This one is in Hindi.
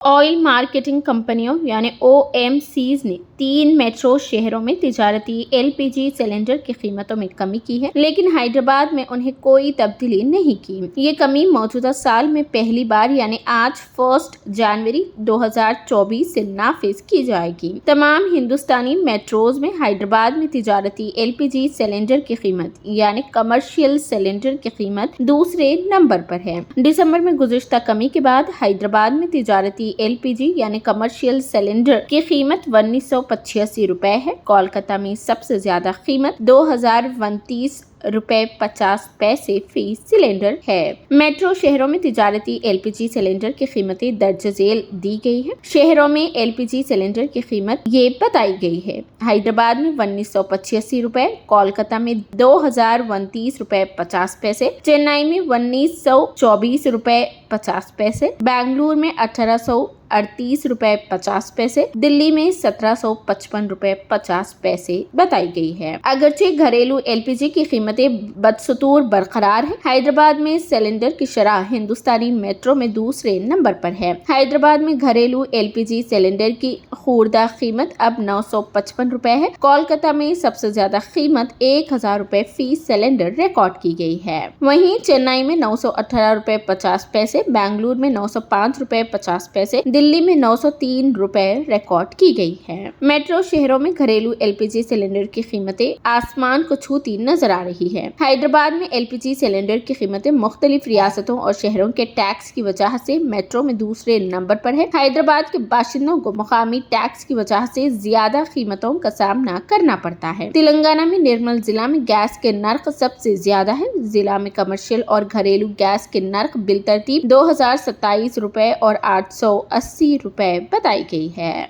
ऑयल मार्केटिंग कंपनियों यानी OMCs ने 3 मेट्रो शहरों में तिजारती LPG सिलेंडर की कीमतों में कमी की है, लेकिन हैदराबाद में उन्हें कोई तब्दीली नहीं की। ये कमी मौजूदा साल में पहली बार यानी आज 1 जनवरी 2024 से नाफिज की जाएगी। तमाम हिंदुस्तानी मेट्रोज में हैदराबाद में तिजारती LPG सिलेंडर की कीमत यानी कमर्शियल सिलेंडर की कीमत दूसरे नंबर पर है। दिसंबर में गुज़िश्ता कमी के बाद हैदराबाद में तिजारती LPG यानी कमर्शियल सिलेंडर की कीमत 1985 रुपए है। कोलकाता में सबसे ज्यादा कीमत 2029 रुपए 50 पैसे फी सिलेंडर है। मेट्रो शहरों में तिजारती LPG सिलेंडर की कीमतें दर्ज झेल दी गई है। शहरों में LPG सिलेंडर की कीमत ये बताई गई है। हैदराबाद में 1985 रुपए, कोलकाता में 2029 रुपए 50 पैसे, चेन्नई में 1924 रुपए 50 पैसे, बेंगलुरु में 1838 रुपए 50 पैसे, दिल्ली में 1755 रुपए 50 पैसे बताई गई है। अगरचे घरेलू LPG की कीमतें बदस्तूर बरकरार है। हैदराबाद में सिलेंडर की शरह हिंदुस्तानी मेट्रो में दूसरे नंबर पर है। हैदराबाद में घरेलू LPG सिलेंडर की खुर्दा कीमत अब 955 रुपए है। कोलकाता में सबसे ज्यादा कीमत 1000 रुपए फी सिलेंडर रिकॉर्ड की गई है। वहीं चेन्नई में 918 रुपए 50 पैसे, बेंगलुरु में 905 रुपए 50 पैसे, दिल्ली में 903 रुपए रिकॉर्ड की गई है। मेट्रो शहरों में घरेलू LPG सिलेंडर की कीमतें आसमान को छूती नजर आ रही है। हैदराबाद में LPG सिलेंडर की कीमतें मुख्तलिफ रियासतों और शहरों के टैक्स की वजह से मेट्रो में दूसरे नंबर पर है। हैदराबाद के बाशिंदों को मुकामी टैक्स की वजह से ज्यादा कीमतों का सामना करना पड़ता है। तेलंगाना में निर्मल जिला में गैस के नर्क सबसे ज्यादा है। जिला में कमर्शियल और घरेलू गैस के नर्क बिलतरतीब 2027 रुपए और 880 रुपए बताई गई है।